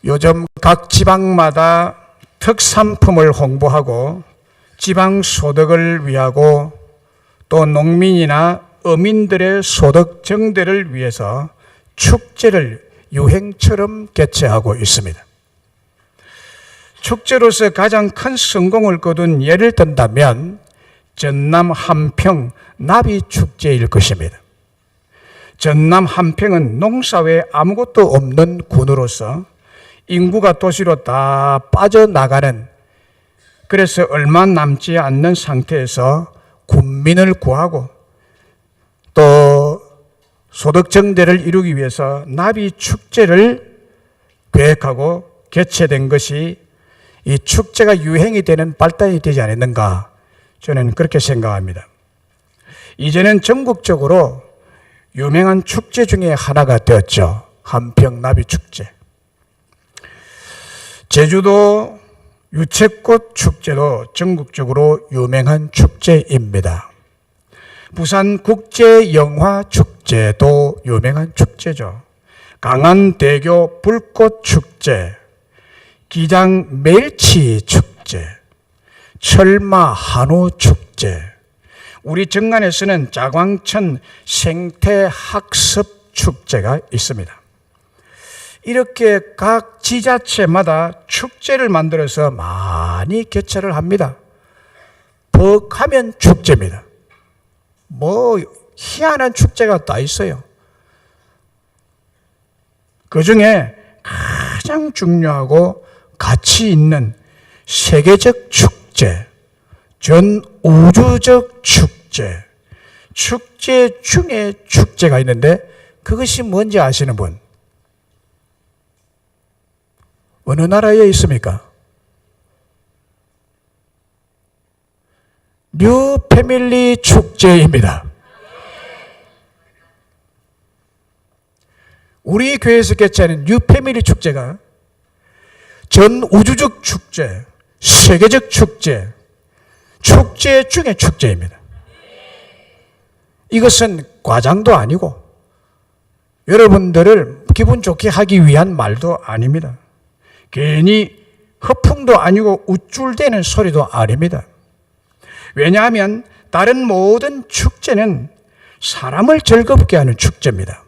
요즘 각 지방마다 특산품을 홍보하고 지방 소득을 위하고 또 농민이나 어민들의 소득 증대를 위해서 축제를 유행처럼 개최하고 있습니다. 축제로서 가장 큰 성공을 거둔 예를 든다면 전남 한평 나비축제일 것입니다. 전남 한평은 농사에 아무것도 없는 군으로서 인구가 도시로 다 빠져나가는, 그래서 얼마 남지 않는 상태에서 군민을 구하고 또 소득 증대를 이루기 위해서 나비축제를 계획하고 개최된 것이 이 축제가 유행이 되는 발단이 되지 않았는가, 저는 그렇게 생각합니다. 이제는 전국적으로 유명한 축제 중에 하나가 되었죠. 한평 나비축제. 제주도 유채꽃 축제도 전국적으로 유명한 축제입니다. 부산 국제영화축제도 유명한 축제죠. 강안대교 불꽃축제, 기장 멸치축제, 철마 한우축제, 우리 정안에서는 자광천 생태학습축제가 있습니다. 이렇게 각 지자체마다 축제를 만들어서 많이 개최를 합니다. 벅하면 축제입니다. 뭐 희한한 축제가 다 있어요. 그 중에 가장 중요하고 가치 있는 세계적 축제, 전 우주적 축제, 축제 중에 축제가 있는데 그것이 뭔지 아시는 분? 어느 나라에 있습니까? 뉴 패밀리 축제입니다. 우리 교회에서 개최하는 뉴 패밀리 축제가 전 우주적 축제, 세계적 축제, 축제 중에 축제입니다. 이것은 과장도 아니고 여러분들을 기분 좋게 하기 위한 말도 아닙니다. 괜히 허풍도 아니고 우쭐대는 소리도 아닙니다. 왜냐하면 다른 모든 축제는 사람을 즐겁게 하는 축제입니다.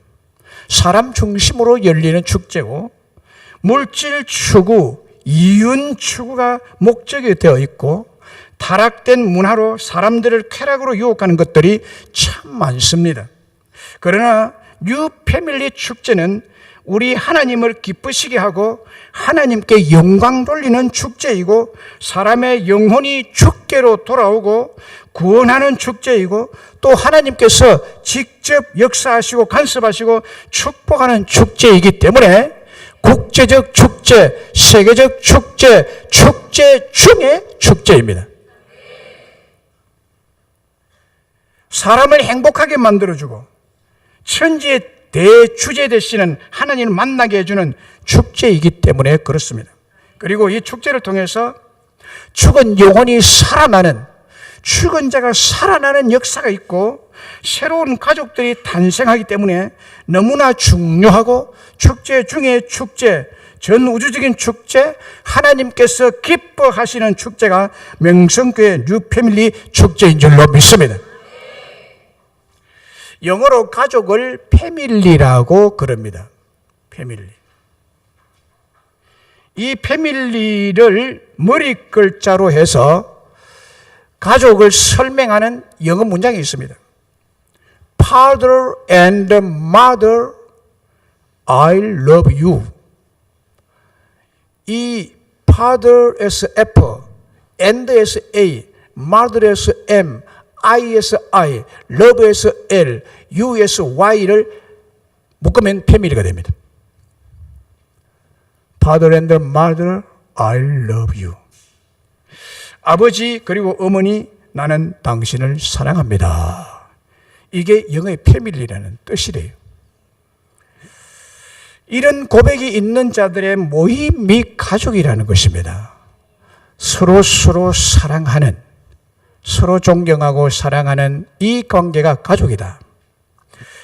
사람 중심으로 열리는 축제고 물질 추구, 이윤 추구가 목적이 되어 있고 타락된 문화로 사람들을 쾌락으로 유혹하는 것들이 참 많습니다. 그러나 뉴 패밀리 축제는 우리 하나님을 기쁘시게 하고 하나님께 영광 돌리는 축제이고 사람의 영혼이 주께로 돌아오고 구원하는 축제이고 또 하나님께서 직접 역사하시고 간섭하시고 축복하는 축제이기 때문에 국제적 축제, 세계적 축제, 축제 중에 축제입니다. 사람을 행복하게 만들어주고 천지의 대주제 되시는 하나님을 만나게 해주는 축제이기 때문에 그렇습니다. 그리고 이 축제를 통해서 죽은 영혼이 살아나는, 죽은 자가 살아나는 역사가 있고 새로운 가족들이 탄생하기 때문에 너무나 중요하고 축제 중에 축제, 전 우주적인 축제, 하나님께서 기뻐하시는 축제가 명성교회 뉴 패밀리 축제인 줄로 믿습니다. 영어로 가족을 패밀리라고 그럽니다. 패밀리. 이 패밀리를 머리 글자로 해서 가족을 설명하는 영어 문장이 있습니다. Father and mother, I love you. 이 father에서 F, and에서 A, mother에서 M, I에서 I, love에서 L, U에서 Y를 묶으면 패밀리가 됩니다. Father and mother, I love you. 아버지 그리고 어머니, 나는 당신을 사랑합니다. 이게 영어의 패밀리라는 뜻이래요. 이런 고백이 있는 자들의 모임이 가족이라는 것입니다. 서로 사랑하는, 서로 존경하고 사랑하는 이 관계가 가족이다.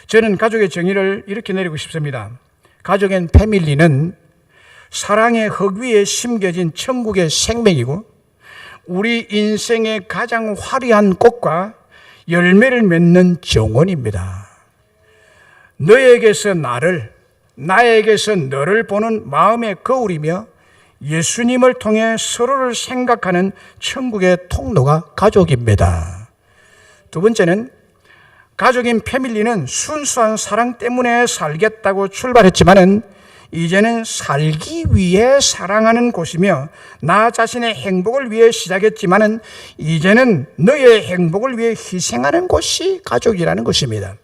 저는 가족의 정의를 이렇게 내리고 싶습니다. 가족엔 패밀리는 사랑의 흙 위에 심겨진 천국의 생명이고 우리 인생의 가장 화려한 꽃과 열매를 맺는 정원입니다. 너에게서 나를, 나에게서 너를 보는 마음의 거울이며 예수님을 통해 서로를 생각하는 천국의 통로가 가족입니다. 두 번째는 가족인 패밀리는 순수한 사랑 때문에 살겠다고 출발했지만은 이제는 살기 위해 사랑하는 곳이며 나 자신의 행복을 위해 시작했지만은 이제는 너의 행복을 위해 희생하는 곳이 가족이라는 것입니다.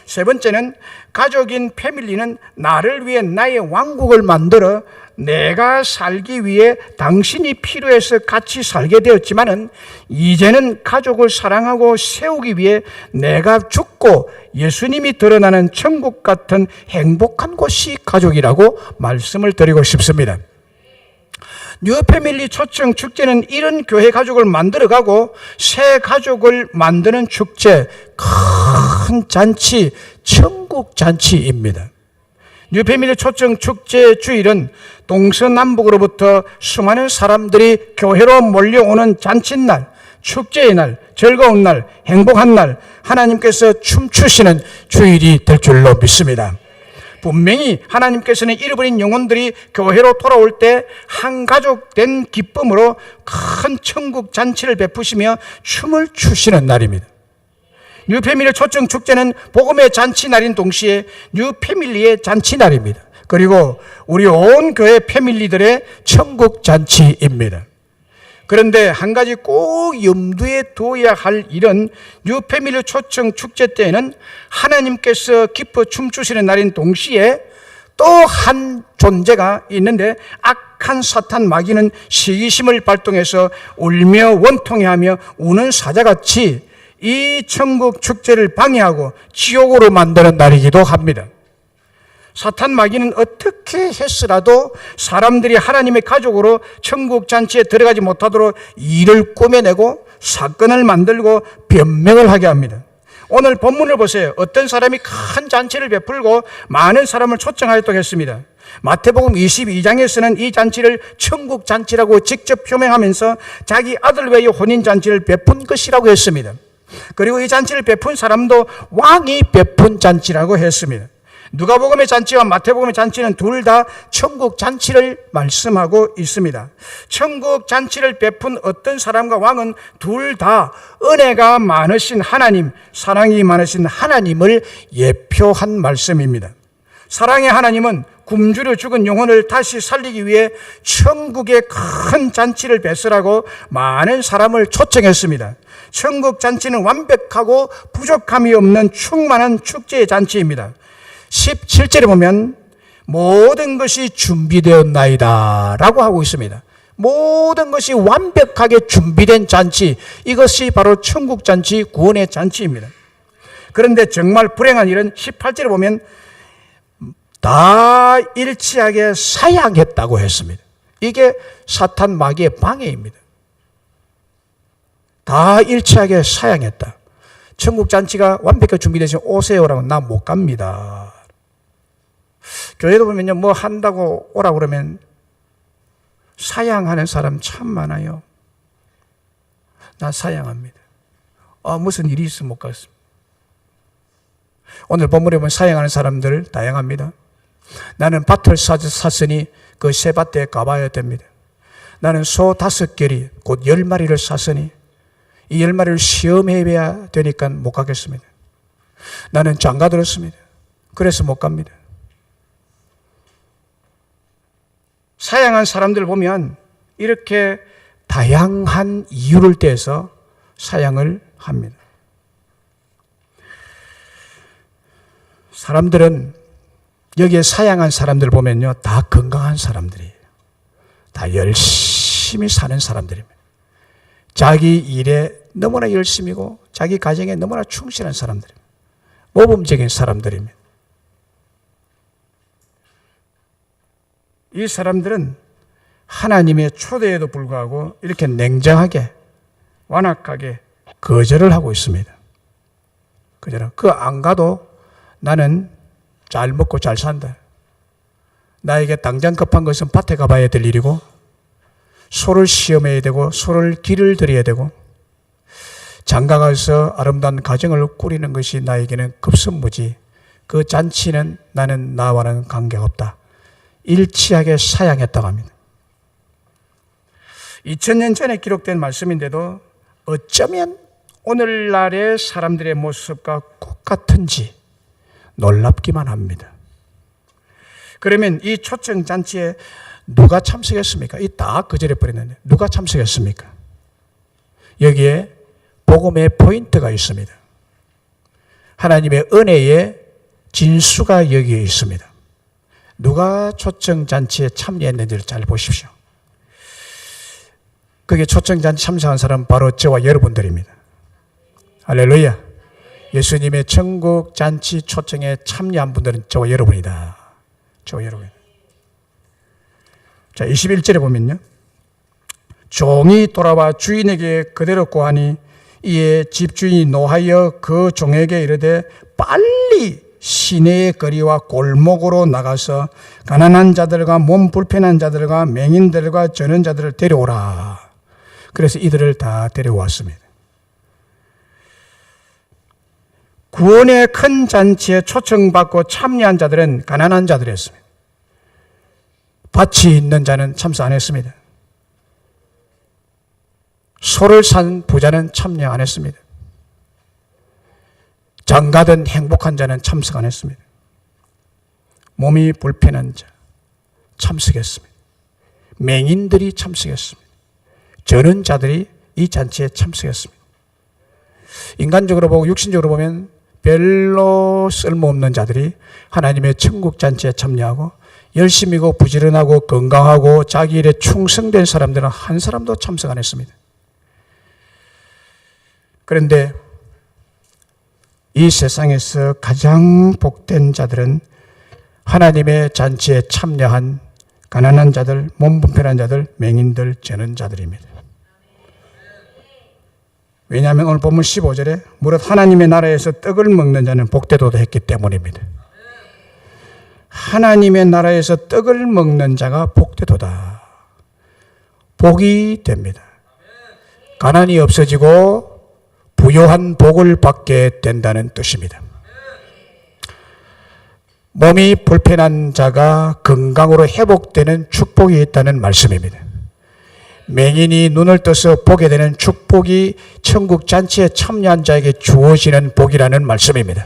세 번째는 가족인 패밀리는 나를 위해 나의 왕국을 만들어 내가 살기 위해 당신이 필요해서 같이 살게 되었지만은 이제는 가족을 사랑하고 세우기 위해 내가 죽고 예수님이 드러나는 천국 같은 행복한 곳이 가족이라고 말씀을 드리고 싶습니다. 뉴패밀리 초청 축제는 이런 교회 가족을 만들어가고 새 가족을 만드는 축제, 큰 잔치, 천국 잔치입니다. 뉴패밀리 초청 축제 주일은 동서남북으로부터 수많은 사람들이 교회로 몰려오는 잔칫날, 축제의 날, 즐거운 날, 행복한 날, 하나님께서 춤추시는 주일이 될 줄로 믿습니다. 분명히 하나님께서는 잃어버린 영혼들이 교회로 돌아올 때 한 가족 된 기쁨으로 큰 천국 잔치를 베푸시며 춤을 추시는 날입니다. 뉴패밀리 초청 축제는 복음의 잔치날인 동시에 뉴패밀리의 잔치날입니다. 그리고 우리 온 교회 패밀리들의 천국 잔치입니다. 그런데 한 가지 꼭 염두에 두어야 할 일은 뉴패밀리 초청 축제 때에는 하나님께서 기뻐 춤추시는 날인 동시에 또 한 존재가 있는데 악한 사탄 마귀는 시기심을 발동해서 울며 원통해하며 우는 사자같이 이 천국 축제를 방해하고 지옥으로 만드는 날이기도 합니다. 사탄 마귀는 어떻게 했으라도 사람들이 하나님의 가족으로 천국 잔치에 들어가지 못하도록 일을 꾸며내고 사건을 만들고 변명을 하게 합니다. 오늘 본문을 보세요. 어떤 사람이 큰 잔치를 베풀고 많은 사람을 초청하였다고 했습니다. 마태복음 22장에서는 이 잔치를 천국 잔치라고 직접 표명하면서 자기 아들 외의 혼인 잔치를 베푼 것이라고 했습니다. 그리고 이 잔치를 베푼 사람도 왕이 베푼 잔치라고 했습니다. 누가복음의 잔치와 마태복음의 잔치는 둘 다 천국 잔치를 말씀하고 있습니다. 천국 잔치를 베푼 어떤 사람과 왕은 둘 다 은혜가 많으신 하나님, 사랑이 많으신 하나님을 예표한 말씀입니다. 사랑의 하나님은 굶주려 죽은 영혼을 다시 살리기 위해 천국의 큰 잔치를 배설하고 많은 사람을 초청했습니다. 천국 잔치는 완벽하고 부족함이 없는 충만한 축제의 잔치입니다. 17절에 보면 모든 것이 준비되었나이다 라고 하고 있습니다. 모든 것이 완벽하게 준비된 잔치, 이것이 바로 천국 잔치, 구원의 잔치입니다. 그런데 정말 불행한 일은 18절에 보면 다 일치하게 사양했다고 했습니다. 이게 사탄 마귀의 방해입니다. 다 일치하게 사양했다. 천국 잔치가 완벽하게 준비되시면 오세요라고 나 못 갑니다. 교회도 보면요, 뭐 한다고 오라고 그러면 사양하는 사람 참 많아요. 나 사양합니다. 무슨 일이 있으면 못 갔습니다. 오늘 본문에 보면 사양하는 사람들 다양합니다. 나는 밭을 샀으니 그 새 밭에 가봐야 됩니다. 나는 소 5결이 곧 10마리를 샀으니 이 10마리를 시험해야 되니까 못 가겠습니다. 나는 장가 들었습니다. 그래서 못 갑니다. 사양한 사람들 보면 이렇게 다양한 이유를 떼서 사양을 합니다. 사람들은 여기에 사양한 사람들 보면요, 다 건강한 사람들이에요. 다 열심히 사는 사람들입니다. 자기 일에 너무나 열심이고 자기 가정에 너무나 충실한 사람들입니다. 모범적인 사람들입니다. 이 사람들은 하나님의 초대에도 불구하고 이렇게 냉정하게 완악하게 거절을 하고 있습니다. 거절하고 그 안 가도 나는 잘 먹고 잘 산다. 나에게 당장 급한 것은 밭에 가봐야 될 일이고, 소를 시험해야 되고, 소를 길을 들여야 되고, 장가가서 아름다운 가정을 꾸리는 것이 나에게는 급선무지. 그 잔치는 나는 나와는 관계가 없다. 일치하게 사양했다고 합니다. 2000년 전에 기록된 말씀인데도 어쩌면 오늘날의 사람들의 모습과 똑같은지 놀랍기만 합니다. 그러면 이 초청잔치에 누가 참석했습니까? 이 다 거절해버렸는데 누가 참석했습니까? 여기에 복음의 포인트가 있습니다. 하나님의 은혜의 진수가 여기에 있습니다. 누가 초청잔치에 참여했는지를 잘 보십시오. 그게 초청잔치 참석한 사람은 바로 저와 여러분들입니다. 할렐루야. 예수님의 천국잔치 초청에 참여한 분들은 저와 여러분이다. 저와 여러분. 자, 21절에 보면요. 종이 돌아와 주인에게 그대로 고하니 이에 집주인이 노하여 그 종에게 이르되 빨리 시내의 거리와 골목으로 나가서 가난한 자들과 몸 불편한 자들과 맹인들과 저는 자들을 데려오라. 그래서 이들을 다 데려왔습니다. 구원의 큰 잔치에 초청받고 참여한 자들은 가난한 자들이었습니다. 밭이 있는 자는 참석 안 했습니다. 소를 산 부자는 참여 안 했습니다. 장가든 행복한 자는 참석 안 했습니다. 몸이 불편한 자 참석했습니다. 맹인들이 참석했습니다. 저는 자들이 이 잔치에 참석했습니다. 인간적으로 보고 육신적으로 보면 별로 쓸모없는 자들이 하나님의 천국 잔치에 참여하고 열심히고 부지런하고 건강하고 자기 일에 충성된 사람들은 한 사람도 참석 안 했습니다. 그런데 이 세상에서 가장 복된 자들은 하나님의 잔치에 참여한 가난한 자들, 몸 불편한 자들, 맹인들, 저는 자들입니다. 왜냐하면 오늘 본문 15절에 무릇 하나님의 나라에서 떡을 먹는 자는 복되도다 했기 때문입니다. 하나님의 나라에서 떡을 먹는 자가 복되도다. 복이 됩니다. 가난이 없어지고 부요한 복을 받게 된다는 뜻입니다. 몸이 불편한 자가 건강으로 회복되는 축복이 있다는 말씀입니다. 맹인이 눈을 떠서 보게 되는 축복이 천국 잔치에 참여한 자에게 주어지는 복이라는 말씀입니다.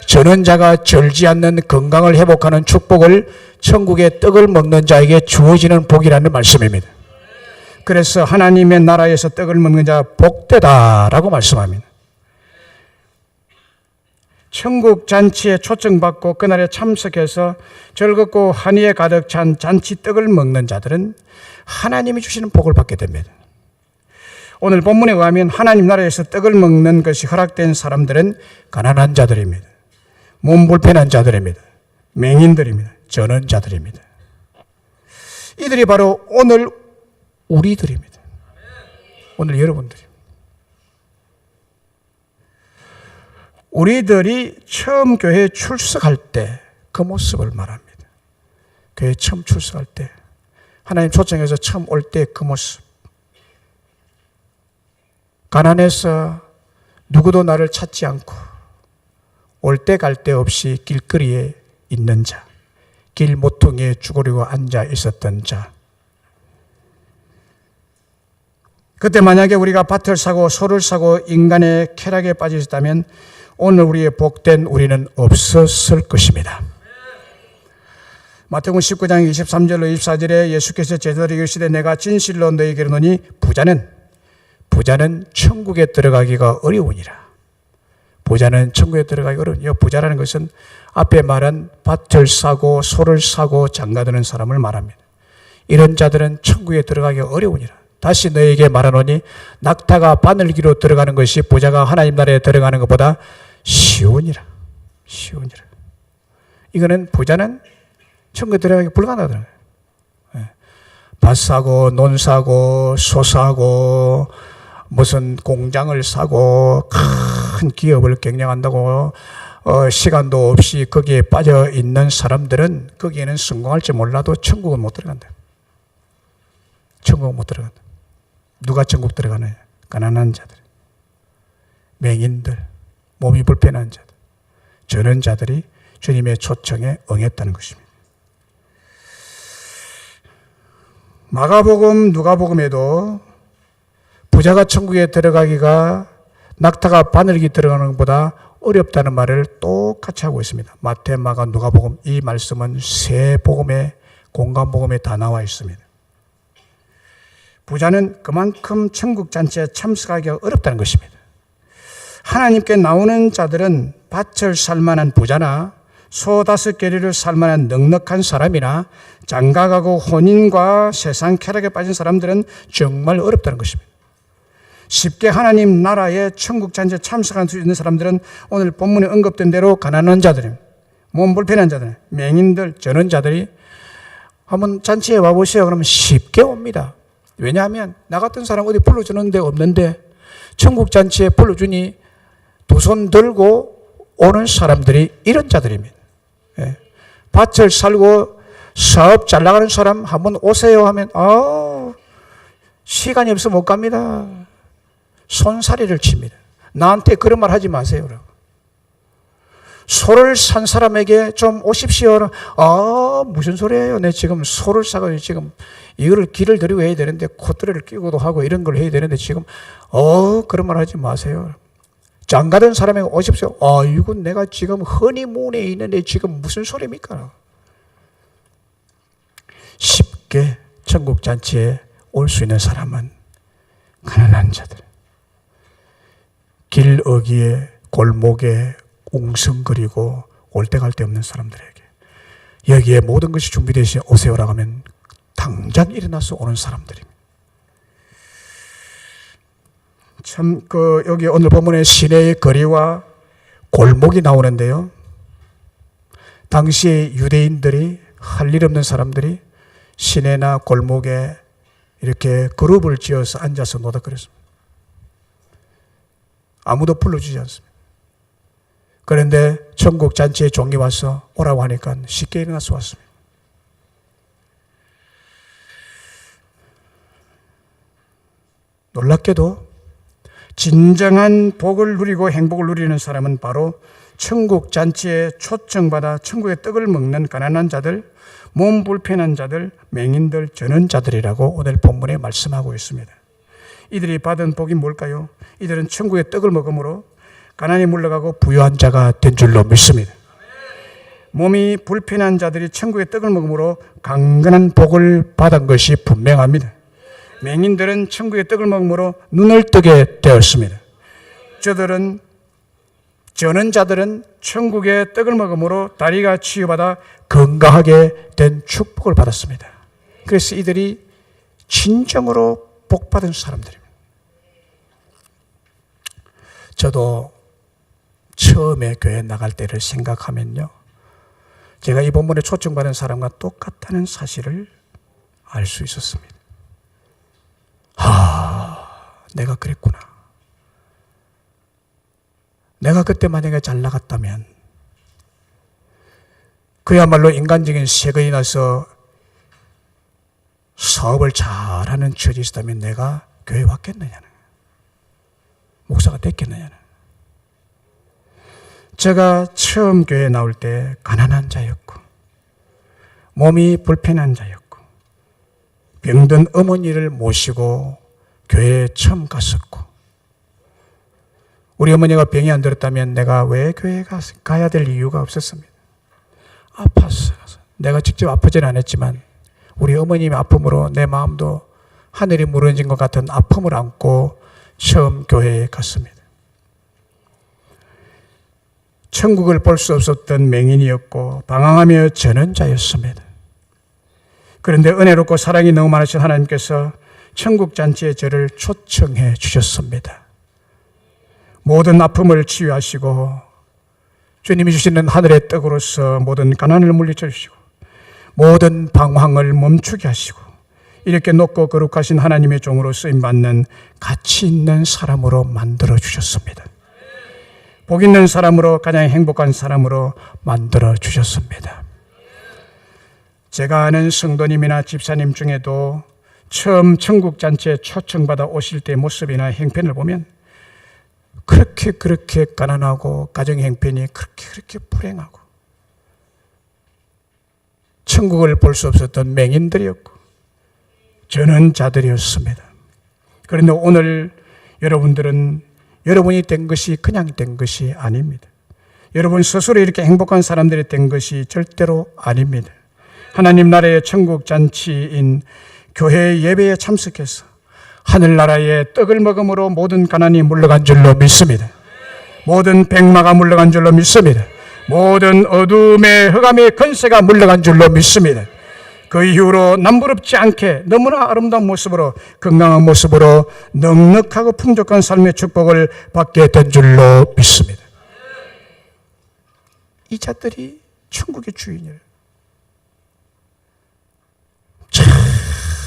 저는 자가 절지 않는 건강을 회복하는 축복을 천국의 떡을 먹는 자에게 주어지는 복이라는 말씀입니다. 그래서 하나님의 나라에서 떡을 먹는 자 복되다라고 말씀합니다. 천국 잔치에 초청받고 그날에 참석해서 즐겁고 한의에 가득 찬 잔치 떡을 먹는 자들은 하나님이 주시는 복을 받게 됩니다. 오늘 본문에 의하면 하나님 나라에서 떡을 먹는 것이 허락된 사람들은 가난한 자들입니다. 몸 불편한 자들입니다. 맹인들입니다. 저는 자들입니다. 이들이 바로 오늘 우리들입니다. 오늘 여러분들입니다. 우리들이 처음 교회에 출석할 때 그 모습을 말합니다. 교회에 처음 출석할 때 하나님 초청해서 처음 올 때 그 모습. 가난해서 누구도 나를 찾지 않고 올 때 갈 데 없이 길거리에 있는 자, 길 모퉁이에 죽으려고 앉아 있었던 자. 그때 만약에 우리가 밭을 사고 소를 사고 인간의 쾌락에 빠져 있었다면 오늘 우리의 복된 우리는 없었을 것입니다. 마태복음 19장 23절로 24절에 예수께서 제자들에게 이르시되 내가 진실로 너희에게 이르노니 부자는 천국에 들어가기가 어려우니라. 부자는 천국에 들어가기 어려우니라. 부자라는 것은 앞에 말한 밭을 사고 소를 사고 장가드는 사람을 말합니다. 이런 자들은 천국에 들어가기 어려우니라. 다시 너희에게 말하노니 낙타가 바늘기로 들어가는 것이 부자가 하나님 나라에 들어가는 것보다 쉬우니라. 이거는 부자는 천국에 들어가기 불가능하다는 거예요. 밭 사고 논 사고 소 사고 무슨 공장을 사고 큰 기업을 경영한다고 시간도 없이 거기에 빠져 있는 사람들은 거기에는 성공할지 몰라도 천국은 못 들어간다. 천국은 못 들어간다. 누가 천국 들어가느냐? 가난한 자들, 맹인들, 몸이 불편한 자들, 저런 자들이 주님의 초청에 응했다는 것입니다. 마가복음, 누가복음에도 부자가 천국에 들어가기가 낙타가 바늘기 들어가는 것보다 어렵다는 말을 똑같이 하고 있습니다. 마태, 마가, 누가복음, 이 말씀은 세 복음에, 공간복음에 다 나와 있습니다. 부자는 그만큼 천국 잔치에 참석하기가 어렵다는 것입니다. 하나님께 나오는 자들은 밭을 살만한 부자나 소 5개리를 살만한 넉넉한 사람이나 장가가고 혼인과 세상 쾌락에 빠진 사람들은 정말 어렵다는 것입니다. 쉽게 하나님 나라의 천국 잔치에 참석할 수 있는 사람들은 오늘 본문에 언급된 대로 가난한 자들, 몸 불편한 자들, 맹인들, 저런 자들이 한번 잔치에 와보세요. 그러면 쉽게 옵니다. 왜냐하면 나 같은 사람 어디 불러주는 데 없는데 천국 잔치에 불러주니 두 손 들고 오는 사람들이 이런 자들입니다. 예. 밭을 살고 사업 잘 나가는 사람 한번 오세요 하면 시간이 없어 못 갑니다. 손사리를 칩니다. 나한테 그런 말 하지 마세요. 소를 산 사람에게 좀 오십시오. 무슨 소리예요? 내 지금 소를 사가지고 지금 이거를 길을 들이고 해야 되는데 콧대를 끼고도 하고 이런 걸 해야 되는데 지금 그런 말 하지 마세요. 장가든 사람에게 오십시오. 이거 내가 지금 허니문에 있는데 지금 무슨 소리입니까? 쉽게 천국 잔치에 올 수 있는 사람은 가난한 자들, 길 어귀에 골목에 웅성거리고 올 데 갈 데 없는 사람들에게 여기에 모든 것이 준비되어 있으니 오세요라고 하면 당장 일어나서 오는 사람들입니다. 참, 여기 오늘 본문에 시내의 거리와 골목이 나오는데요. 당시에 유대인들이 할 일 없는 사람들이 시내나 골목에 이렇게 그룹을 지어서 앉아서 노닥거렸습니다. 아무도 불러주지 않습니다. 그런데 천국 잔치에 종이 와서 오라고 하니까 쉽게 일어나서 왔습니다. 놀랍게도 진정한 복을 누리고 행복을 누리는 사람은 바로 천국 잔치에 초청받아 천국의 떡을 먹는 가난한 자들, 몸 불편한 자들, 맹인들, 저는 자들이라고 오늘 본문에 말씀하고 있습니다. 이들이 받은 복이 뭘까요? 이들은 천국의 떡을 먹음으로 가난이 물러가고 부유한 자가 된 줄로 믿습니다. 몸이 불편한 자들이 천국의 떡을 먹음으로 강건한 복을 받은 것이 분명합니다. 맹인들은 천국의 떡을 먹음으로 눈을 뜨게 되었습니다. 저는 자들은 천국의 떡을 먹음으로 다리가 치유받아 건강하게 된 축복을 받았습니다. 그래서 이들이 진정으로 복받은 사람들입니다. 저도 처음에 교회 나갈 때를 생각하면요, 제가 이 본문에 초청받은 사람과 똑같다는 사실을 알 수 있었습니다. 내가 그랬구나. 내가 그때 만약에 잘 나갔다면, 그야말로 인간적인 세근이 나서 사업을 잘하는 처지에 있었다면 내가 교회 왔겠느냐는, 목사가 됐겠느냐는. 제가 처음 교회에 나올 때 가난한 자였고 몸이 불편한 자였고 병든 어머니를 모시고 교회에 처음 갔었고, 우리 어머니가 병이 안 들었다면 내가 왜 교회에 가야 될 이유가 없었습니다. 아팠어. 내가 직접 아프지는 않았지만 우리 어머님의 아픔으로 내 마음도 하늘이 무너진 것 같은 아픔을 안고 처음 교회에 갔습니다. 천국을 볼 수 없었던 맹인이었고 방황하며 저는 자였습니다. 그런데 은혜롭고 사랑이 너무 많으신 하나님께서 천국 잔치에 저를 초청해 주셨습니다. 모든 아픔을 치유하시고 주님이 주시는 하늘의 떡으로서 모든 가난을 물리쳐 주시고 모든 방황을 멈추게 하시고 이렇게 높고 거룩하신 하나님의 종으로 쓰임받는 가치 있는 사람으로 만들어 주셨습니다. 복 있는 사람으로, 가장 행복한 사람으로 만들어 주셨습니다. 제가 아는 성도님이나 집사님 중에도 처음 천국잔치에 초청받아 오실 때의 모습이나 형편을 보면 그렇게 가난하고 가정 형편이 그렇게 불행하고 천국을 볼 수 없었던 맹인들이었고 전원자들이었습니다. 그런데 오늘 여러분들은 여러분이 된 것이 그냥 된 것이 아닙니다. 여러분 스스로 이렇게 행복한 사람들이 된 것이 절대로 아닙니다. 하나님 나라의 천국잔치인 교회 예배에 참석해서 하늘나라의 떡을 먹음으로 모든 가난이 물러간 줄로 믿습니다. 모든 백마가 물러간 줄로 믿습니다. 모든 어둠의 흑암의 권세가 물러간 줄로 믿습니다. 그 이후로 남부럽지 않게 너무나 아름다운 모습으로, 건강한 모습으로 넉넉하고 풍족한 삶의 축복을 받게 된 줄로 믿습니다. 이 자들이 천국의 주인이에요. 참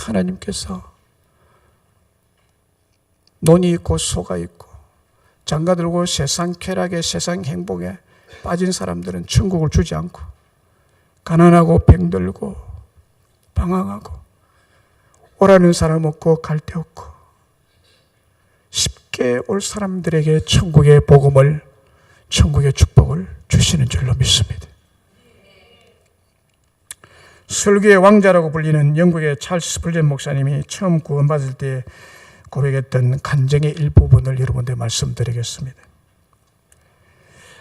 하나님께서 논이 있고 소가 있고 장가 들고 세상 쾌락에, 세상 행복에 빠진 사람들은 천국을 주지 않고 가난하고 병들고 방황하고 오라는 사람 없고 갈 데 없고 쉽게 올 사람들에게 천국의 복음을, 천국의 축복을 주시는 줄로 믿습니다. 설교의 왕자라고 불리는 영국의 찰스 스펄전 목사님이 처음 구원받을 때 고백했던 간증의 일부분을 여러분들 말씀드리겠습니다.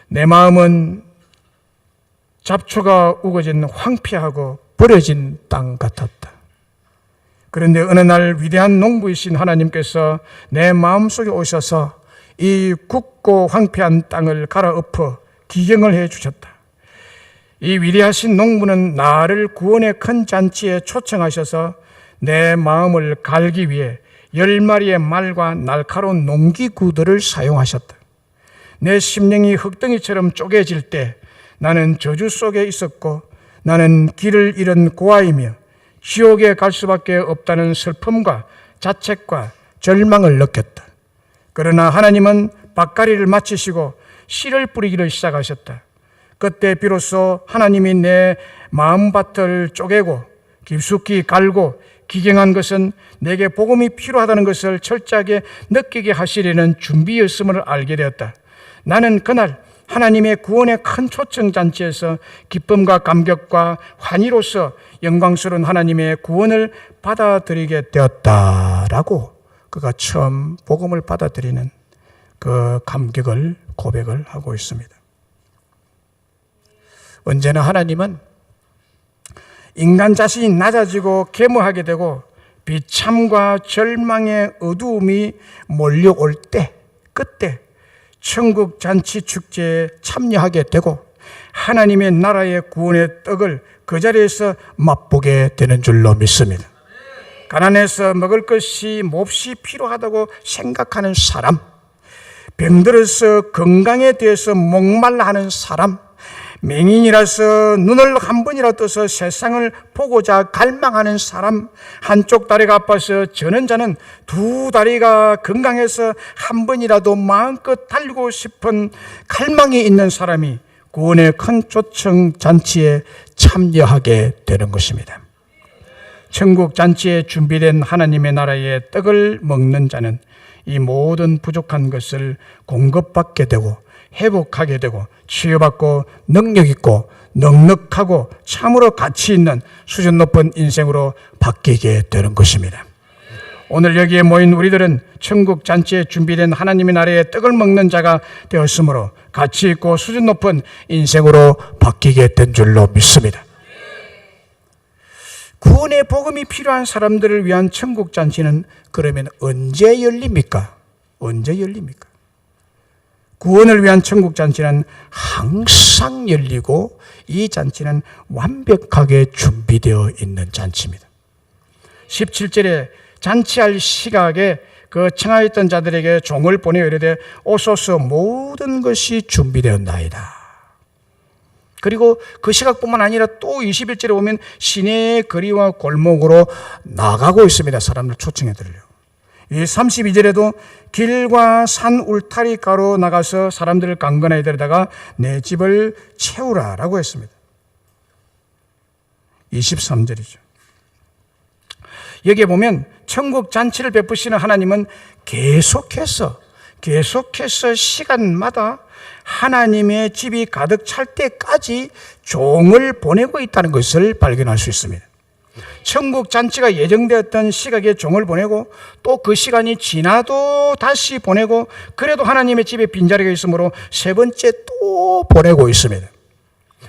내 마음은 잡초가 우거진 황폐하고 버려진 땅 같았다. 그런데 어느 날 위대한 농부이신 하나님께서 내 마음속에 오셔서 이 굳고 황폐한 땅을 갈아엎어 기경을 해 주셨다. 이 위대하신 농부는 나를 구원의 큰 잔치에 초청하셔서 내 마음을 갈기 위해 10마리의 말과 날카로운 농기구들을 사용하셨다. 내 심령이 흙덩이처럼 쪼개질 때 나는 저주 속에 있었고 나는 길을 잃은 고아이며 지옥에 갈 수밖에 없다는 슬픔과 자책과 절망을 느꼈다. 그러나 하나님은 밭갈이를 마치시고 씨를 뿌리기를 시작하셨다. 그때 비로소 하나님이 내 마음밭을 쪼개고 깊숙이 갈고 기경한 것은 내게 복음이 필요하다는 것을 철저하게 느끼게 하시려는 준비였음을 알게 되었다. 나는 그날 하나님의 구원의 큰 초청잔치에서 기쁨과 감격과 환희로서 영광스러운 하나님의 구원을 받아들이게 되었다라고 그가 처음 복음을 받아들이는 그 감격을 고백을 하고 있습니다. 언제나 하나님은 인간 자신이 낮아지고 계모하게 되고 비참과 절망의 어두움이 몰려올 때, 그때 천국 잔치 축제에 참여하게 되고 하나님의 나라의 구원의 떡을 그 자리에서 맛보게 되는 줄로 믿습니다. 가난해서 먹을 것이 몹시 필요하다고 생각하는 사람, 병들어서 건강에 대해서 목말라 하는 사람, 맹인이라서 눈을 한 번이라도 떠서 세상을 보고자 갈망하는 사람, 한쪽 다리가 아파서 저는 자는 두 다리가 건강해서 한 번이라도 마음껏 달리고 싶은 갈망이 있는 사람이 구원의 큰 초청 잔치에 참여하게 되는 것입니다. 천국 잔치에 준비된 하나님의 나라의 떡을 먹는 자는 이 모든 부족한 것을 공급받게 되고 회복하게 되고 치유받고 능력 있고 넉넉하고 참으로 가치 있는 수준 높은 인생으로 바뀌게 되는 것입니다. 오늘 여기에 모인 우리들은 천국 잔치에 준비된 하나님의 나라의 떡을 먹는 자가 되었으므로 가치 있고 수준 높은 인생으로 바뀌게 된 줄로 믿습니다. 구원의 복음이 필요한 사람들을 위한 천국 잔치는 그러면 언제 열립니까? 언제 열립니까? 구원을 위한 천국 잔치는 항상 열리고 이 잔치는 완벽하게 준비되어 있는 잔치입니다. 17절에 잔치할 시각에 그 청하였던 자들에게 종을 보내어 이르되 오소서 모든 것이 준비되었나이다. 그리고 그 시각뿐만 아니라 또 21절에 보면 시내의 거리와 골목으로 나가고 있습니다. 사람들 초청해 드리려고. 이 32절에도 길과 산 울타리 가로 나가서 사람들을 강건하게 데려다가 내 집을 채우라라고 했습니다. 23절이죠. 여기에 보면 천국 잔치를 베푸시는 하나님은 계속해서 시간마다 하나님의 집이 가득 찰 때까지 종을 보내고 있다는 것을 발견할 수 있습니다. 천국 잔치가 예정되었던 시각에 종을 보내고 또 그 시간이 지나도 다시 보내고 그래도 하나님의 집에 빈자리가 있으므로 세 번째 또 보내고 있습니다.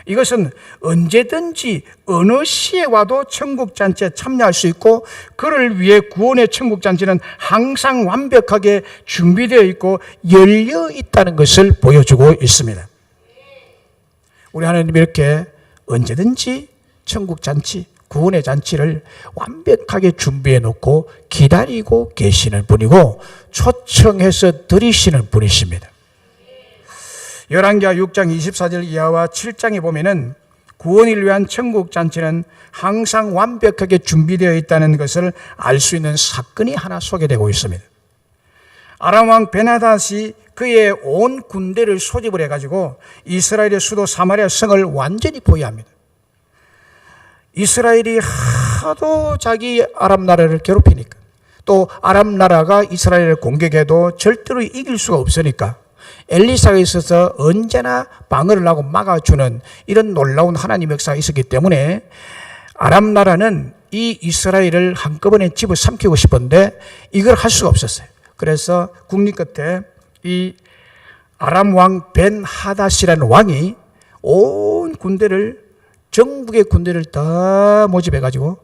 이것은 언제든지 어느 시에 와도 천국 잔치에 참여할 수 있고 그를 위해 구원의 천국 잔치는 항상 완벽하게 준비되어 있고 열려 있다는 것을 보여주고 있습니다. 우리 하나님이 이렇게 언제든지 천국 잔치, 구원의 잔치를 완벽하게 준비해 놓고 기다리고 계시는 분이고 초청해서 드리시는 분이십니다. 열왕기하 6장 24절 이하와 7장에 보면은 구원을 위한 천국 잔치는 항상 완벽하게 준비되어 있다는 것을 알 수 있는 사건이 하나 소개되고 있습니다. 아람 왕 베나닷이 그의 온 군대를 소집을 해가지고 이스라엘의 수도 사마리아 성을 완전히 포위합니다. 이스라엘이 하도 자기 아람 나라를 괴롭히니까 또 아람 나라가 이스라엘을 공격해도 절대로 이길 수가 없으니까 엘리사가 있어서 언제나 방어를 하고 막아주는 이런 놀라운 하나님의 역사가 있었기 때문에 아람 나라는 이 이스라엘을 한꺼번에 집어삼키고 싶었는데 이걸 할 수가 없었어요. 그래서 국리 끝에 이 아람 왕 벤하닷이라는 왕이 온 군대를 전국의 군대를 다 모집해가지고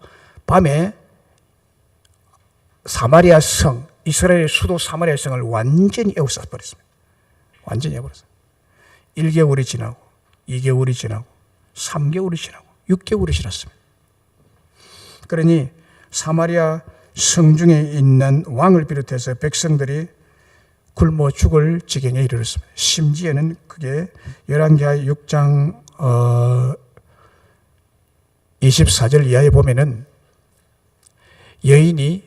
밤에 사마리아 성, 이스라엘의 수도 사마리아 성을 완전히 에워싸버렸습니다. 완전히 에워버렸어요. 1개월이 지나고 2개월이 지나고 3개월이 지나고 6개월이 지났습니다. 그러니 사마리아 성중에 있는 왕을 비롯해서 백성들이 굶어 죽을 지경에 이르렀습니다. 심지어는 그게 열왕기하 6장 24절 이하에 보면은 여인이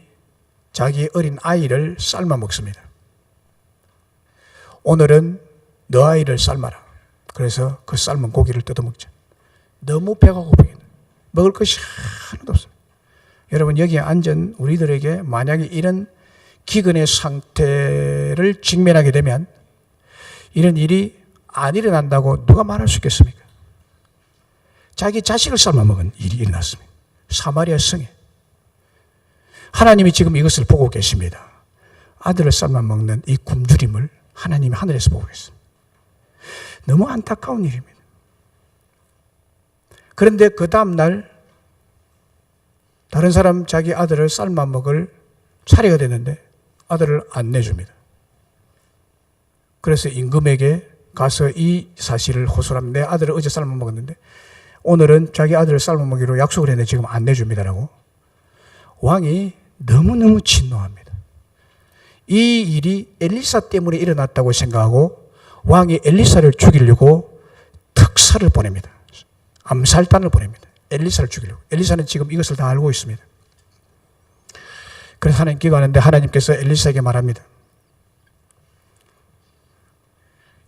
자기 어린 아이를 삶아 먹습니다. 오늘은 너 아이를 삶아라. 그래서 그 삶은 고기를 뜯어먹죠. 너무 배가 고프겠네. 먹을 것이 하나도 없습니다. 여러분 여기에 앉은 우리들에게 만약에 이런 기근의 상태를 직면하게 되면 이런 일이 안 일어난다고 누가 말할 수 있겠습니까? 자기 자식을 삶아 먹은 일이 일어났습니다. 사마리아 성에. 하나님이 지금 이것을 보고 계십니다. 아들을 삶아 먹는 이 굶주림을 하나님이 하늘에서 보고 계십니다. 너무 안타까운 일입니다. 그런데 그 다음날 다른 사람 자기 아들을 삶아 먹을 차례가 됐는데 아들을 안 내줍니다. 그래서 임금에게 가서 이 사실을 호소하면 내 아들을 어제 삶아 먹었는데 오늘은 자기 아들을 삶아 먹기로 약속을 했는데 지금 안 내줍니다라고 왕이 너무너무 진노합니다. 이 일이 엘리사 때문에 일어났다고 생각하고 왕이 엘리사를 죽이려고 특사를 보냅니다. 암살단을 보냅니다. 엘리사를 죽이려고. 엘리사는 지금 이것을 다 알고 있습니다. 그래서 하나님 기도하는데 하나님께서 엘리사에게 말합니다.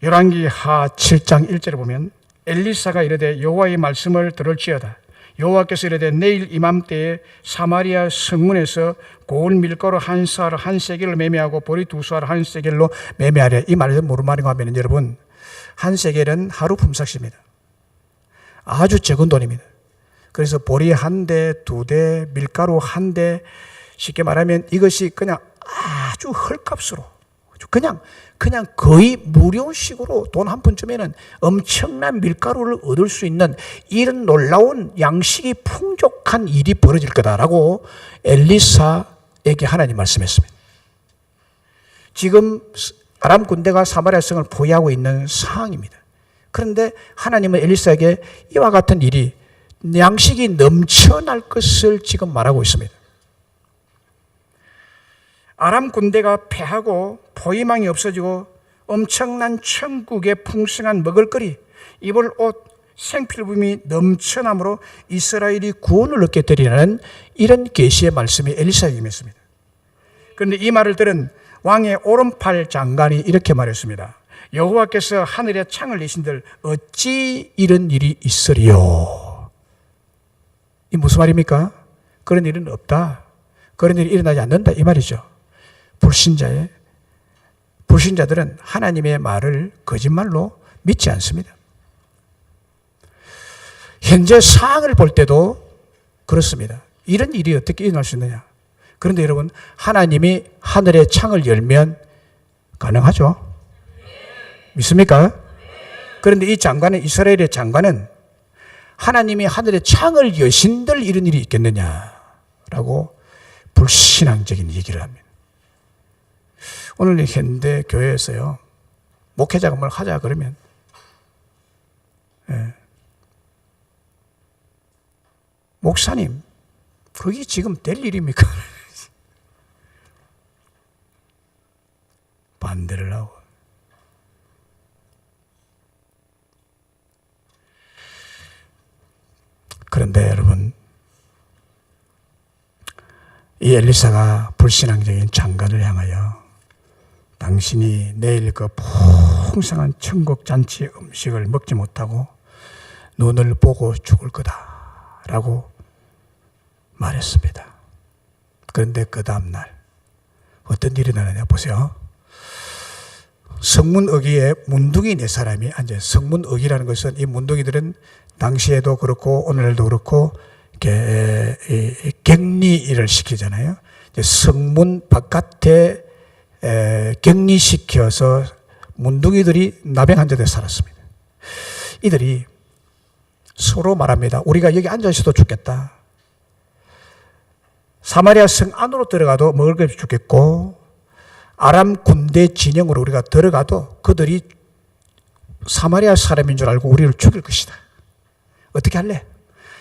열왕기하 7장 1절에 보면 엘리사가 이르되 여호와의 말씀을 들을지어다. 여호와께서 이르되 내일 이맘때에 사마리아 성문에서 고운 밀가루 한 쌀 한 세겔을 매매하고 보리 두 쌀 한 세겔로 매매하랴. 이 말은 무슨 말인가 하면 여러분 한 세겔은 하루 품삯입니다. 아주 적은 돈입니다. 그래서 보리 한 대, 두 대, 밀가루 한 대, 쉽게 말하면 이것이 그냥 아주 헐값으로 그냥 거의 무료식으로 돈 한 푼쯤에는 엄청난 밀가루를 얻을 수 있는 이런 놀라운 양식이 풍족한 일이 벌어질 거다라고 엘리사에게 하나님 말씀했습니다. 지금 아람 군대가 사마리아 성을 포위하고 있는 상황입니다. 그런데 하나님은 엘리사에게 이와 같은 일이 양식이 넘쳐날 것을 지금 말하고 있습니다. 아람 군대가 패하고 포위망이 없어지고 엄청난 천국의 풍성한 먹을거리, 입을 옷, 생필품이 넘쳐남으로 이스라엘이 구원을 얻게 되리라는 이런 계시의 말씀이 엘리사에게 임했습니다. 그런데 이 말을 들은 왕의 오른팔 장관이 이렇게 말했습니다. 여호와께서 하늘에 창을 내신들 어찌 이런 일이 있으리요? 이 무슨 말입니까? 그런 일은 없다. 그런 일이 일어나지 않는다 이 말이죠. 불신자들은 하나님의 말을 거짓말로 믿지 않습니다. 현재 상황을 볼 때도 그렇습니다. 이런 일이 어떻게 일어날 수 있느냐? 그런데 여러분, 하나님이 하늘의 창을 열면 가능하죠? 믿습니까? 그런데 이 장관은, 이스라엘의 장관은 하나님이 하늘의 창을 여신들 이런 일이 있겠느냐라고 불신앙적인 얘기를 합니다. 오늘 현대 교회에서요, 목회자가 뭘 하자 그러면, 목사님, 그게 지금 될 일입니까? 반대를 하고. 그런데 여러분, 이 엘리사가 불신앙적인 장관을 향하여 당신이 내일 그 풍성한 천국 잔치 음식을 먹지 못하고 눈을 보고 죽을 거다 라고 말했습니다. 그런데 그 다음날 어떤 일이 일어나냐 보세요. 성문어기에 문둥이 4사람이 앉아요. 성문어기라는 것은 이 문둥이들은 당시에도 그렇고 오늘도 그렇고 격리를 시키잖아요. 성문 바깥에 격리시켜서 문둥이들이 나병 환자들에 살았습니다. 이들이 서로 말합니다. 우리가 여기 앉아있어도 죽겠다. 사마리아 성 안으로 들어가도 먹을 것이 죽겠고 아람 군대 진영으로 우리가 들어가도 그들이 사마리아 사람인 줄 알고 우리를 죽일 것이다. 어떻게 할래?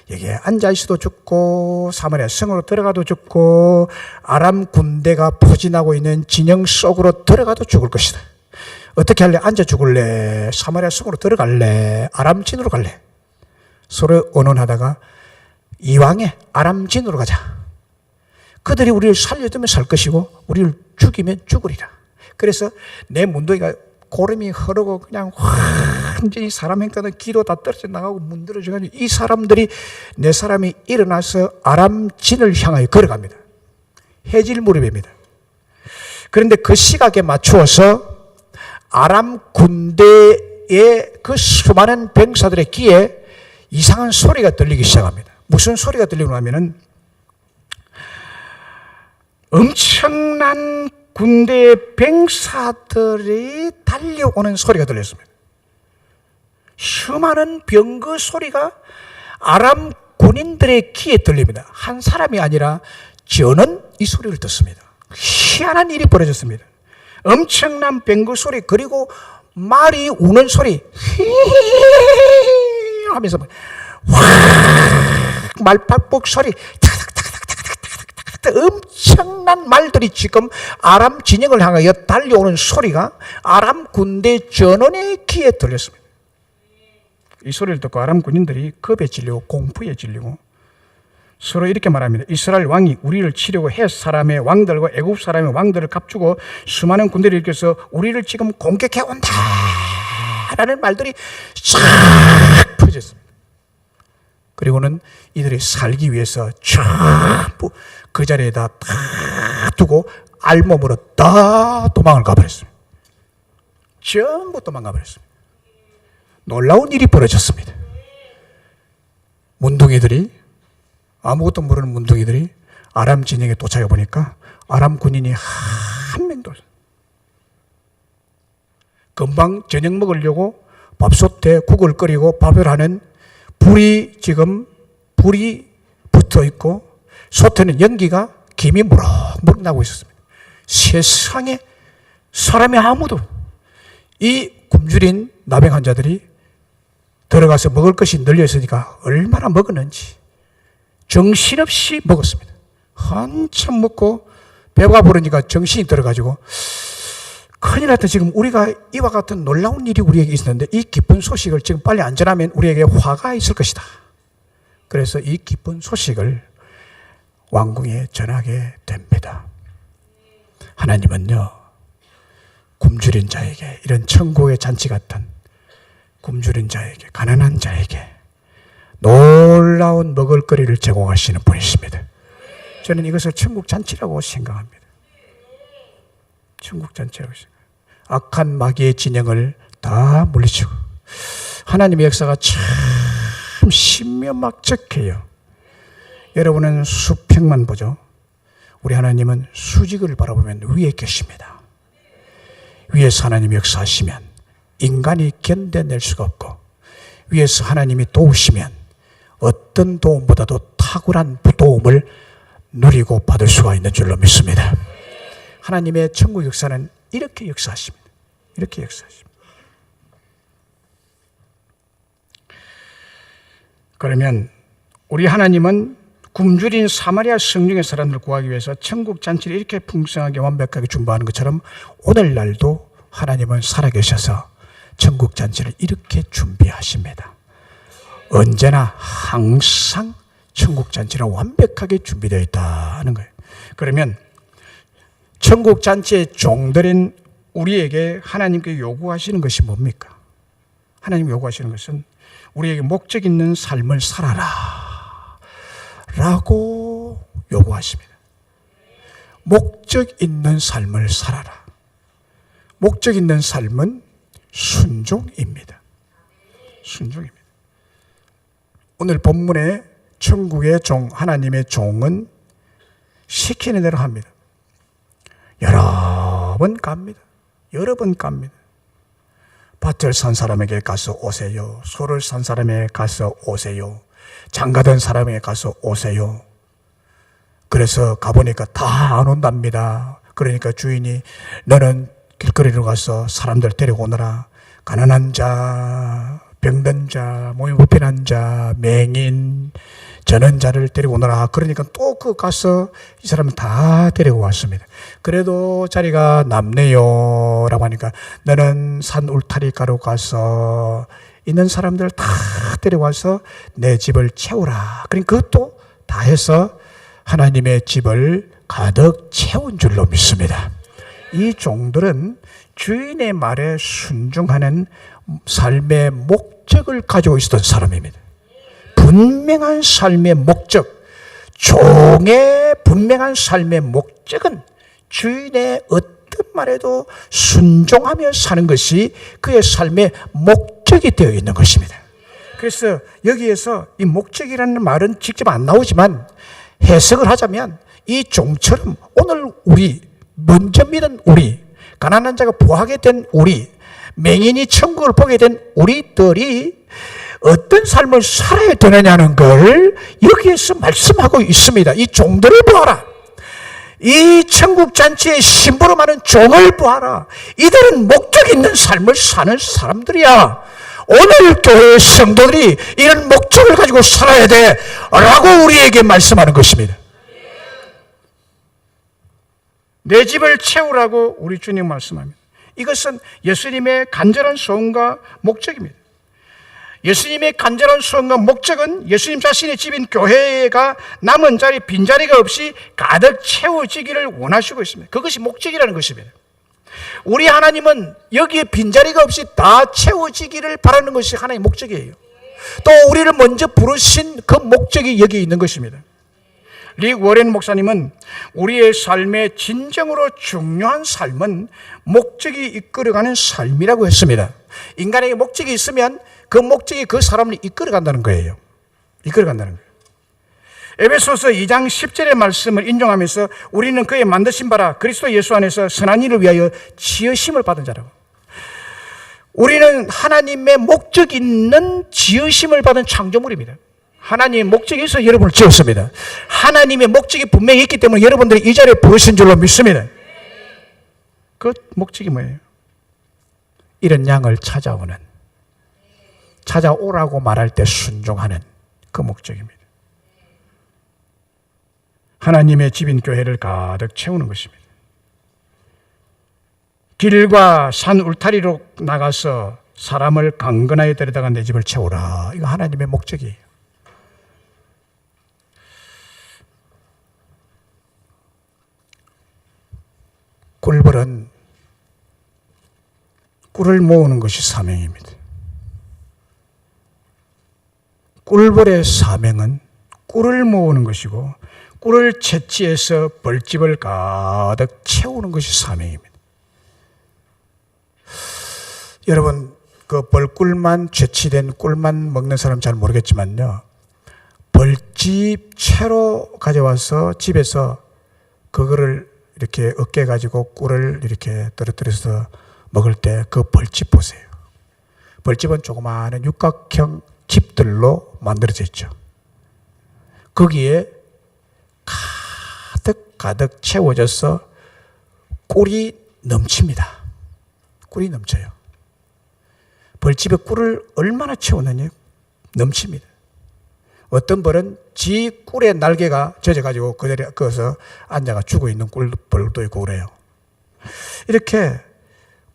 여기에 앉아있어도 죽고 사마리아 성으로 들어가도 죽고 아람 군대가 포진하고 있는 진영 속으로 들어가도 죽을 것이다. 어떻게 할래? 앉아 죽을래? 사마리아 성으로 들어갈래? 아람 진으로 갈래? 서로 의논하다가 이왕에 아람 진으로 가자. 그들이 우리를 살려두면 살 것이고 우리를 죽이면 죽으리라. 그래서 내 문둥이가 고름이 흐르고 그냥 완전히 사람 행태는 기도 다 떨어져 나가고 문드러져가지고 이 사람들이 4사람이 일어나서 아람 진을 향하여 걸어갑니다. 해질 무렵입니다. 그런데 그 시각에 맞추어서 아람 군대의 그 수많은 병사들의 귀에 이상한 소리가 들리기 시작합니다. 무슨 소리가 들리고 나면은 엄청난 군대의 병사들이 달려오는 소리가 들렸습니다. 수많은 병거 소리가 아람 군인들의 귀에 들립니다. 한 사람이 아니라 저는 이 소리를 듣습니다. 희한한 일이 벌어졌습니다. 엄청난 병거 소리, 그리고 말이 우는 소리, 하면서 말발복 소리, 엄청난 말들이 지금 아람 진영을 향하여 달려오는 소리가 아람 군대 전원의 귀에 들렸습니다. 이 소리를 듣고 아람 군인들이 겁에 질리고 공포에 질리고 서로 이렇게 말합니다. 이스라엘 왕이 우리를 치려고 헷 사람의 왕들과 애굽 사람의 왕들을 값주고 수많은 군대를 일으켜서 우리를 지금 공격해 온다 라는 말들이 쫙 퍼졌습니다. 그리고는 이들이 살기 위해서 전부 그 자리에다 다 두고 알몸으로 다 도망을 가버렸습니다. 전부 도망가 버렸습니다. 놀라운 일이 벌어졌습니다. 문둥이들이, 아무것도 모르는 문둥이들이 아람 진영에 도착해 보니까 아람 군인이 한 명도 없어요. 금방 저녁 먹으려고 밥솥에 국을 끓이고 밥을 하는 불이 붙어 있고 솥에는 연기가 김이 무럭무럭 나고 있었습니다. 세상에 사람이 아무도, 이 굶주린 나병 환자들이 들어가서 먹을 것이 널려 있으니까 얼마나 먹었는지 정신없이 먹었습니다. 한참 먹고 배가 부르니까 정신이 들어가지고 큰일 났다. 지금 우리가 이와 같은 놀라운 일이 우리에게 있었는데 이 기쁜 소식을 지금 빨리 안 전하면 우리에게 화가 있을 것이다. 그래서 이 기쁜 소식을 왕궁에 전하게 됩니다. 하나님은요, 굶주린 자에게, 이런 천국의 잔치 같은 굶주린 자에게, 가난한 자에게 놀라운 먹을거리를 제공하시는 분이십니다. 저는 이것을 천국 잔치라고 생각합니다. 천국 잔치라고 생각합니다. 악한 마귀의 진영을 다 물리치고, 하나님의 역사가 참 신묘막적해요. 여러분은 수평만 보죠. 우리 하나님은 수직을 바라보면 위에 계십니다. 위에서 하나님이 역사하시면 인간이 견뎌낼 수가 없고, 위에서 하나님이 도우시면 어떤 도움보다도 탁월한 도움을 누리고 받을 수가 있는 줄로 믿습니다. 하나님의 천국 역사는 이렇게 역사하십니다. 이렇게 역사하십니다. 그러면 우리 하나님은 굶주린 사마리아 성중의 사람들을 구하기 위해서 천국 잔치를 이렇게 풍성하게 완벽하게 준비하는 것처럼 오늘날도 하나님은 살아계셔서 천국 잔치를 이렇게 준비하십니다. 언제나 항상 천국 잔치는 완벽하게 준비되어 있다는 거예요. 그러면 천국 잔치의 종들인 우리에게 하나님께 요구하시는 것이 뭡니까? 하나님 요구하시는 것은 우리에게 목적 있는 삶을 살아라 라고 요구하십니다. 목적 있는 삶을 살아라. 목적 있는 삶은 순종입니다. 순종입니다. 오늘 본문에 천국의 종, 하나님의 종은 시키는 대로 합니다. 여러 번 갑니다. 여러 번 갑니다. 밭을 산 사람에게 가서 오세요. 소를 산 사람에게 가서 오세요. 장가든 사람에게 가서 오세요. 그래서 가보니까 다 안 온답니다. 그러니까 주인이 너는 길거리로 가서 사람들 데리고 오너라. 가난한 자, 병든 자, 몸이 불편한 자, 맹인, 저는 자를 데리고 오너라. 그러니까 또 그 가서 이 사람을 다 데리고 왔습니다. 그래도 자리가 남네요 라고 하니까 너는 산 울타리가로 가서 있는 사람들 다 데려와서 내 집을 채우라. 그러니까 그것도 다 해서 하나님의 집을 가득 채운 줄로 믿습니다. 이 종들은 주인의 말에 순종하는 삶의 목적을 가지고 있었던 사람입니다. 분명한 삶의 목적, 종의 분명한 삶의 목적은 주인의 어떤 말에도 순종하며 사는 것이 그의 삶의 목적이 되어 있는 것입니다. 그래서 여기에서 이 목적이라는 말은 직접 안 나오지만 해석을 하자면 이 종처럼 오늘 우리, 먼저 믿은 우리, 가난한 자가 부하게 된 우리, 맹인이 천국을 보게 된 우리들이 어떤 삶을 살아야 되느냐는 걸 여기에서 말씀하고 있습니다. 이 종들을 보아라. 이 천국 잔치의 심부름 하는 종을 보아라. 이들은 목적 있는 삶을 사는 사람들이야. 오늘 교회의 성도들이 이런 목적을 가지고 살아야 돼 라고 우리에게 말씀하는 것입니다. 내 집을 채우라고 우리 주님 말씀합니다. 이것은 예수님의 간절한 소원과 목적입니다. 예수님의 간절한 소원과 목적은 예수님 자신의 집인 교회가 남은 자리, 빈자리가 없이 가득 채워지기를 원하시고 있습니다. 그것이 목적이라는 것입니다. 우리 하나님은 여기에 빈자리가 없이 다 채워지기를 바라는 것이 하나님의 목적이에요. 또 우리를 먼저 부르신 그 목적이 여기 있는 것입니다. 릭 워렌 목사님은 우리의 삶의 진정으로 중요한 삶은 목적이 이끌어가는 삶이라고 했습니다. 인간에게 목적이 있으면 그 목적이 그 사람을 이끌어간다는 거예요. 이끌어간다는 거예요. 에베소서 2장 10절의 말씀을 인용하면서 우리는 그의 만드신 바라 그리스도 예수 안에서 선한 일을 위하여 지으심을 받은 자라고. 우리는 하나님의 목적 있는 지으심을 받은 창조물입니다. 하나님의 목적이 있어서 여러분을 지었습니다. 하나님의 목적이 분명히 있기 때문에 여러분들이 이 자리에 부르신 줄로 믿습니다. 그 목적이 뭐예요? 이런 양을 찾아오라고 말할 때 순종하는 그 목적입니다. 하나님의 집인 교회를 가득 채우는 것입니다. 길과 산 울타리로 나가서 사람을 강건하게 데려다가 내 집을 채우라. 이거 하나님의 목적이에요. 꿀벌은 꿀을 모으는 것이 사명입니다. 꿀벌의 사명은 꿀을 모으는 것이고 꿀을 채취해서 벌집을 가득 채우는 것이 사명입니다. 여러분, 그 벌꿀만 채취된 꿀만 먹는 사람 잘 모르겠지만요, 벌집 채로 가져와서 집에서 그거를 이렇게 으깨 가지고 꿀을 이렇게 떨어뜨려서 먹을 때 그 벌집 보세요. 벌집은 조그마한 육각형 집들로 만들어져 있죠. 거기에 가득 채워져서 꿀이 넘칩니다. 꿀이 넘쳐요. 벌집에 꿀을 얼마나 채우느냐? 넘칩니다. 어떤 벌은 지 꿀의 날개가 젖어가지고 그 자리에 거기서 앉아가 죽어 있는 꿀벌도 있고 그래요. 이렇게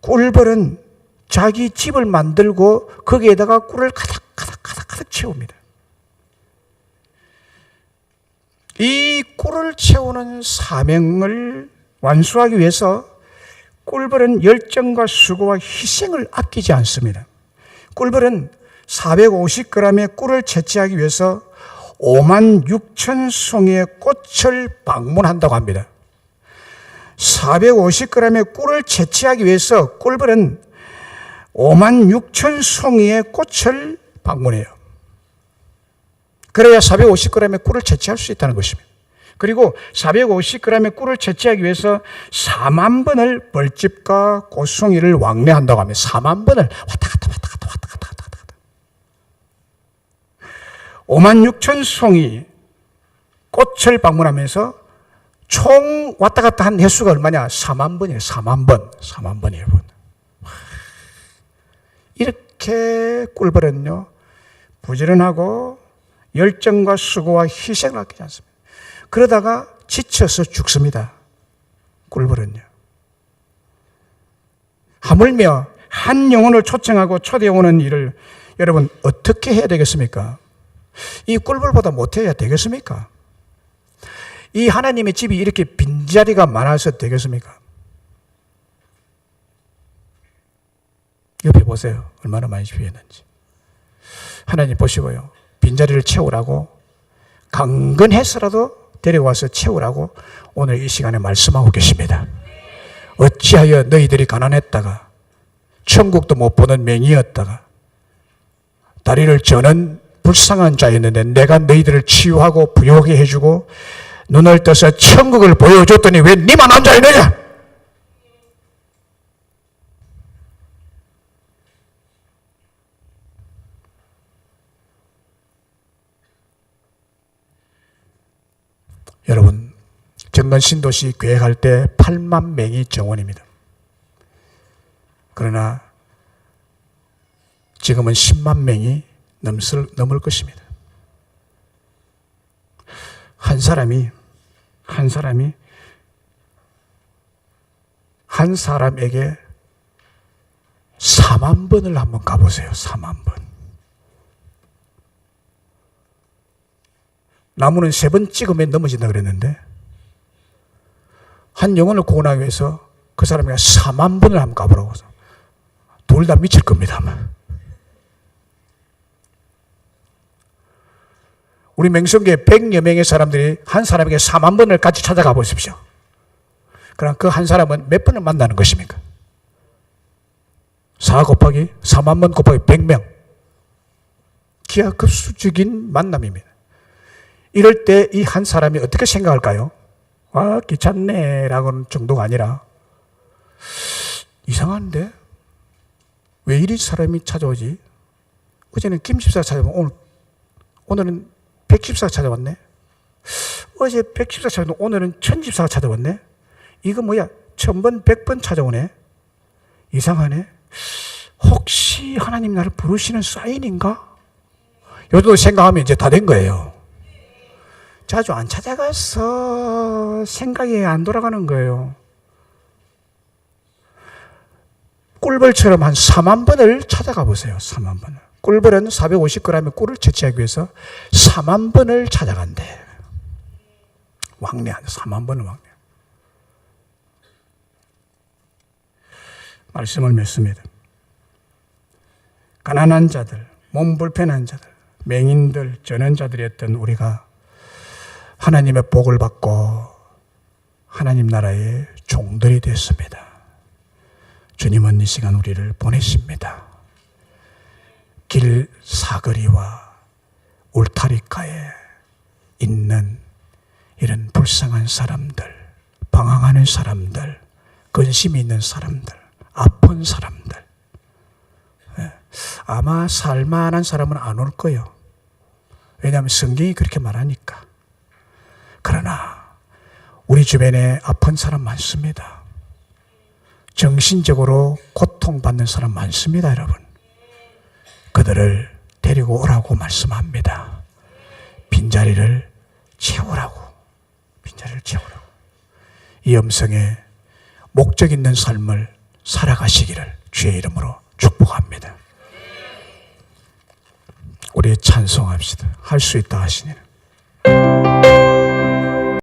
꿀벌은 자기 집을 만들고 거기에다가 꿀을 가득 채웁니다. 이 꿀을 채우는 사명을 완수하기 위해서 꿀벌은 열정과 수고와 희생을 아끼지 않습니다. 꿀벌은 450g의 꿀을 채취하기 위해서 56,000송이의 꽃을 방문한다고 합니다. 450g의 꿀을 채취하기 위해서 꿀벌은 56,000송이의 꽃을 방문해요. 그래야 450g의 꿀을 채취할 수 있다는 것입니다. 그리고 450g의 꿀을 채취하기 위해서 4만 번을 벌집과 꽃송이를 왕래한다고 합니다. 4만 번을 왔다 갔다 56,000송이 꽃을 방문하면서 총 왔다 갔다 한 횟수가 얼마냐? 4만 번이에요. 4만 번. 4만 번이에요. 이렇게 꿀벌은요, 부지런하고 열정과 수고와 희생을 아끼지 않습니다. 그러다가 지쳐서 죽습니다. 꿀벌은요. 하물며 한 영혼을 초청하고 초대해오는 일을 여러분 어떻게 해야 되겠습니까? 이 꿀벌보다 못해야 되겠습니까? 이 하나님의 집이 이렇게 빈자리가 많아서 되겠습니까? 옆에 보세요. 얼마나 많이 비었는지. 하나님 보시고요, 빈자리를 채우라고 강건해서라도 데려와서 채우라고 오늘 이 시간에 말씀하고 계십니다. 어찌하여 너희들이 가난했다가 천국도 못 보는 맹이었다가 다리를 저는 불쌍한 자였는데 내가 너희들을 치유하고 부유하게 해주고 눈을 떠서 천국을 보여줬더니 왜 니만 앉아있느냐? 여러분, 정건신도시 계획할 때 8만 명이 정원입니다. 그러나 지금은 10만 명이 넘을 것입니다. 한 사람이 한 사람에게 4만 번을 한번 가보세요. 4만 번. 나무는 3번 찍으면 넘어진다 그랬는데 한 영혼을 구원하기 위해서 그 사람에게 4만 번을 한번 가보라고 해서 둘 다 미칠 겁니다. 아마. 우리 맹성교회 100여 명의 사람들이 한 사람에게 4만 번을 같이 찾아가 보십시오. 그럼 그 한 사람은 몇 번을 만나는 것입니까? 4 곱하기 4만 번 곱하기 100명. 기하급수적인 만남입니다. 이럴 때 이 한 사람이 어떻게 생각할까요? 아, 귀찮네 라고는 정도가 아니라 이상한데? 왜 이리 사람이 찾아오지? 어제는 김 집사가 찾아오면 오늘은 백 집사가 찾아왔네? 어제 백 집사가 찾아오면 오늘은 천 집사가 찾아왔네? 이거 뭐야? 1000번, 100번 찾아오네? 이상하네? 혹시 하나님 나를 부르시는 사인인가? 요 정도 생각하면 이제 다 된 거예요. 자주 안 찾아가서 생각이 안 돌아가는 거예요. 꿀벌처럼 한 4만 번을 찾아가 보세요. 4만 번을. 꿀벌은 450g의 꿀을 채취하기 위해서 4만 번을 찾아간대. 왕래한 4만 번을 왕래. 말씀을 맺습니다. 가난한 자들, 몸 불편한 자들, 맹인들, 전원자들이었던 우리가 하나님의 복을 받고 하나님 나라의 종들이 됐습니다. 주님은 이 시간 우리를 보내십니다. 길 사거리와 울타리가에 있는 이런 불쌍한 사람들, 방황하는 사람들, 근심이 있는 사람들, 아픈 사람들, 아마 살만한 사람은 안 올 거예요. 왜냐하면 성경이 그렇게 말하니까. 그러나 우리 주변에 아픈 사람 많습니다. 정신적으로 고통받는 사람 많습니다, 여러분. 그들을 데리고 오라고 말씀합니다. 빈자리를 채우라고. 빈자리를 채우라고. 이 음성에 목적 있는 삶을 살아가시기를 주의 이름으로 축복합니다. 우리 찬송합시다. 할 수 있다 하시니